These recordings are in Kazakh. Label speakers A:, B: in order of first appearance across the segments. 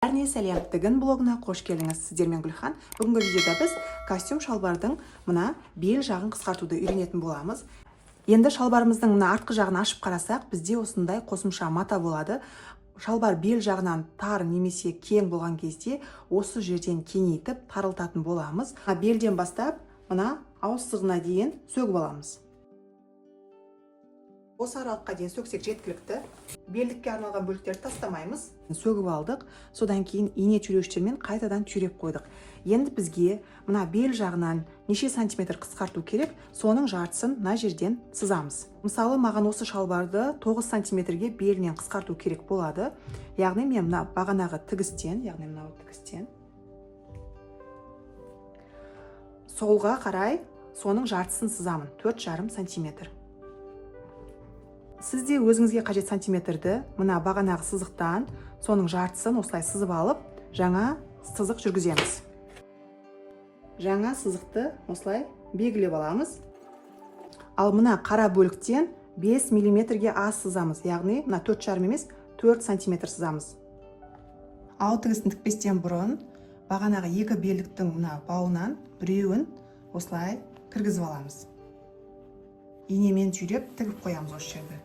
A: Бәріне сәлем, тігін блогына қош келдіңіз. Сіздермен Гүлхан. Бүгінгі видеода біз костюм шалбардың мына бел жағын қысқартуды үйренетін боламыз. Енді шалбарымыздың мына артқы жағын ашып қарасақ, бізде осындай қосымша мата болады. Шалбар бел жағынан тар немесе кең болған кезде осы жерден кеңейтіп тарылтатын боламыз. Белден бастап мына ауызсығына дейін сөгіп аламыз. Осы аралыққа дейін сөксек жеткілікті. Белдікке арналған бөліктерді тастамаймыз. Сөгіп алдық. Содан кейін ине түйреуіштермен қайтадан түйреп қойдық. Енді бізге мына бел жағынан неше сантиметр қысқарту керек, соның жартысын мына жерден сызамыз. Мысалы, маған осы шалбарды 9 сантиметрге белінен қысқарту керек болады. Яғни мен мына бағанағы тігістен, солға қарай соның жартысын сызамын, 4,5 сантиметр. Сізде өзіңізге қажет сантиметрді мына бағанағы сызықтан соның жартысын осылай сызып алып, жаңа сызық жүргіземіз. Жаңа сызықты осылай белгілеп аламыз. Ал мына қара бөліктен 5 мм-ге аз сызамыз, яғни мына 4,5 емес 4 сантиметр сызамыз. Ал тігістің тікпестен бұрын бағанағы екі белдіктің мына бауынан біреуін осылай кіргізіп аламыз. Инемен түйреп тігіп қоямыз осы жерді.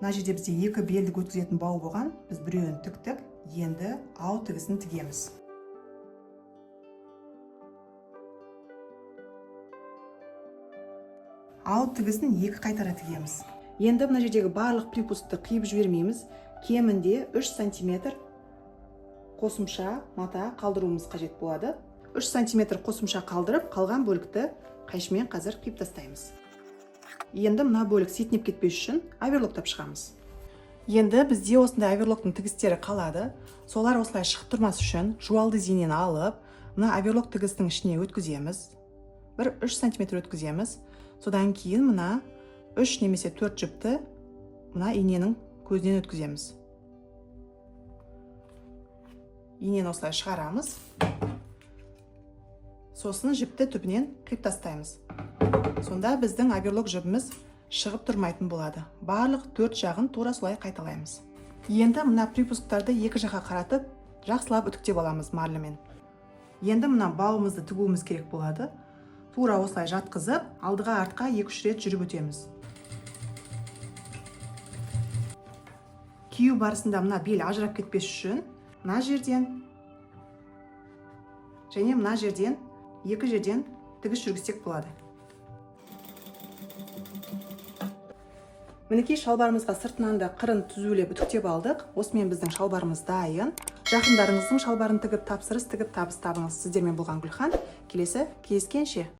A: Мына жерде бізде екі белдік өткізетін бау болған, біз біреуін тіктік, енді ау тігісін тігеміз. Ау тігісін екі қайтара тігеміз. Енді мына жердегі барлық припусты қиып жібермейміз, кемінде 3 сантиметр қосымша мата қалдыруымыз қажет болады. 3 сантиметр қосымша қалдырып, қалған бөлікті қайшымен қазір қиып тастаймыз. Енді мына бөлік сетінеп кетпес үшін оверлоктап шығамыз. Енді бізде осындай оверлоктың тігістері қалады. Солар осылай шығып тұрмас үшін жуалды зейнені алып, мына оверлок тігістің ішіне өткіземіз. 3 сантиметр өткіземіз. Содан кейін мына 3 немесе 4 жіпті мына иненің көзінен өткіземіз. Инені осылай шығарамыз. Сосын жіпті түбінен қиып тастаймыз. Сонда біздің оверлок жібіміз шығып тұрмайтын болады. Барлық 4 жағын тура солай қайталаймыз. Енді мына припусктарды екі жаққа қаратып, жақсылап үтіктеп аламыз марльмен. Енді мына бауымызды тігуіміз керек болады. Тура осылай жатқызып, алдыға артқа 2-3 рет жүріп өтеміз. Кию барысында мына бел ажырап кетпес үшін мына жерден және мына жерден екі жерден тігіс жүргізсек болады. Мінекей шалбарымызға сыртынан да қырын түзулеп үтіктеп алдық. Осымен біздің шалбарымыз дайын. Жақындарыңыздың шалбарын тігіп, тапсырыс тігіп табыс табыңыз. Сіздермен болған Гүлхан. Келесі кездескенше.